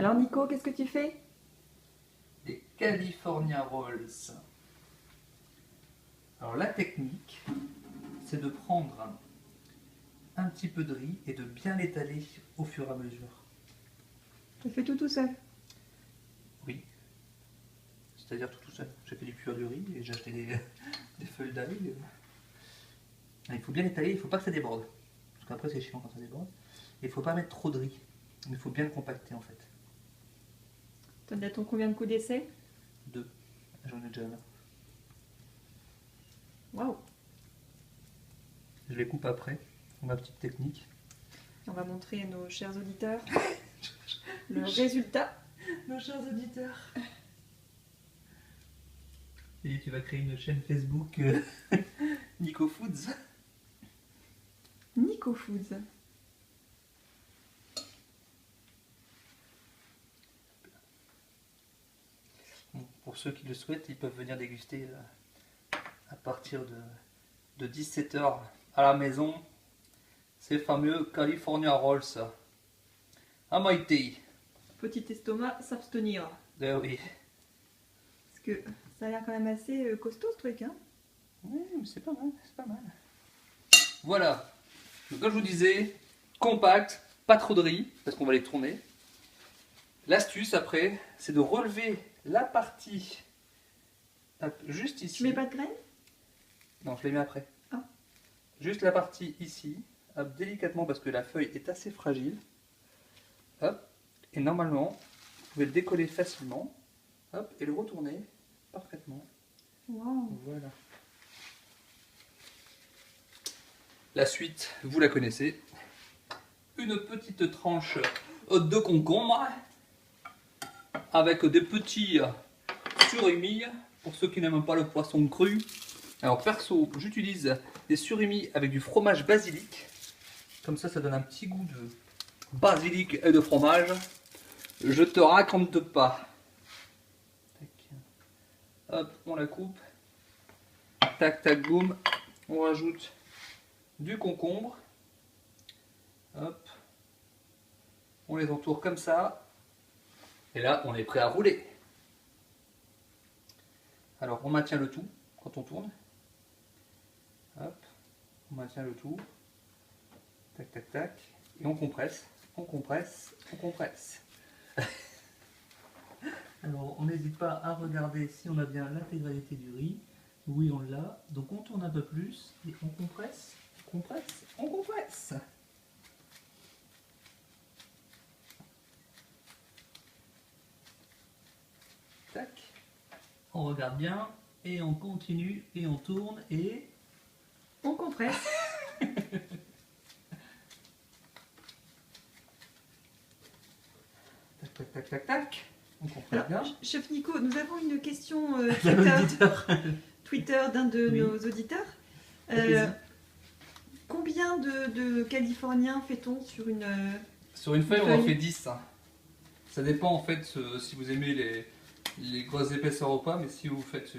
Alors Nico, qu'est-ce que tu fais? Des California Rolls. Alors la technique, c'est de prendre un petit peu de riz et de bien l'étaler au fur et à mesure. Tu fais tout seul. Oui, c'est-à-dire tout seul. J'ai fait du cuir du riz et j'ai acheté des feuilles d'ail. Il faut bien l'étaler, il ne faut pas que ça déborde. Parce qu'après c'est chiant quand ça déborde. Et il ne faut pas mettre trop de riz. Il faut bien le compacter en fait. T'en as ton combien de coups d'essai? 2. J'en ai déjà là. Waouh! Je les coupe après, ma petite technique. On va montrer à nos chers auditeurs le résultat. Nos chers auditeurs. Et tu vas créer une chaîne Facebook Nico Foods. Nico Foods. Bon, pour ceux qui le souhaitent, ils peuvent venir déguster à partir de 17h à la maison ces fameux California Rolls. À Maïté. Petit estomac, s'abstenir. Eh oui. Parce que ça a l'air quand même assez costaud ce truc, hein? Oui, mais c'est pas mal, c'est pas mal. Voilà. Donc, comme je vous disais, compact, pas trop de riz, parce qu'on va les tourner. L'astuce après, c'est de relever la partie hop, juste ici. Tu mets pas de graines? Non, je les mets après. Ah. Juste la partie ici, hop, délicatement parce que la feuille est assez fragile. Hop, et normalement, vous pouvez le décoller facilement. Hop, et le retourner parfaitement. Wow. Voilà. La suite, vous la connaissez. Une petite tranche de concombre avec des petits surimi pour ceux qui n'aiment pas le poisson cru. Alors perso, j'utilise des surimi avec du fromage basilic. Comme ça donne un petit goût de basilic et de fromage. Je te raconte pas. Tac. Hop, on la coupe. Tac, tac, boum. On rajoute du concombre. Hop. On les entoure comme ça. Et là, on est prêt à rouler. Alors, on maintient le tout quand on tourne. Hop. On maintient le tout. Tac, tac, tac. Et on compresse. On compresse. On compresse. Alors, on n'hésite pas à regarder si on a bien l'intégralité du riz. Oui, on l'a. Donc, on tourne un peu plus et on compresse. On compresse. On compresse. Tac. On regarde bien et on continue et on tourne et On compresse. tac tac tac tac tac. On comprend Alors, bien. chef Nico, nous avons une question D'un auditeur. Twitter d'un de Oui. nos auditeurs. Allez-y. Combien de Californiens fait-on sur une... Sur une feuille, on feuille. en fait 10. Ça dépend en fait si vous aimez les grosses épaisseurs ou pas, mais si vous faites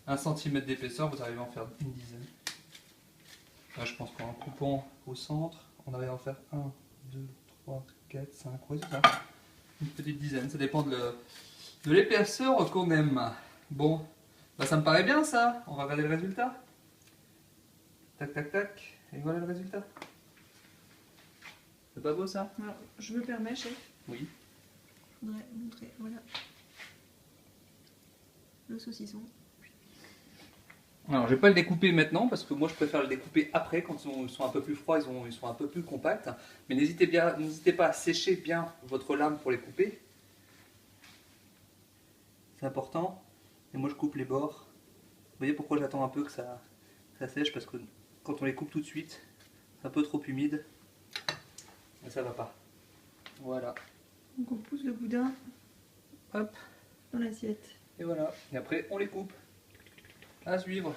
1 cm d'épaisseur, vous arrivez à en faire une dizaine. Là, je pense qu'en coupant au centre, on arrive à en faire 1, 2, 3, 4, 5, ouais, c'est ça. Une petite dizaine, ça dépend de l'épaisseur qu'on aime. Bon, bah, ça me paraît bien ça, on va regarder le résultat. Tac, tac, tac, et voilà le résultat. C'est pas beau ça? Alors, je me permets, chef. Oui. Je voudrais montrer, voilà. Le saucisson. Alors, je vais pas le découper maintenant parce que moi je préfère le découper après quand ils sont un peu plus froids, ils sont un peu plus compacts. Mais n'hésitez pas à sécher bien votre lame pour les couper. C'est important. Et moi je coupe les bords. Vous voyez pourquoi j'attends un peu que ça sèche, parce que quand on les coupe tout de suite, c'est un peu trop humide. Et ça va pas. Voilà. Donc on pousse le boudin Hop. dans l'assiette. Et voilà. Et après on les coupe. À suivre.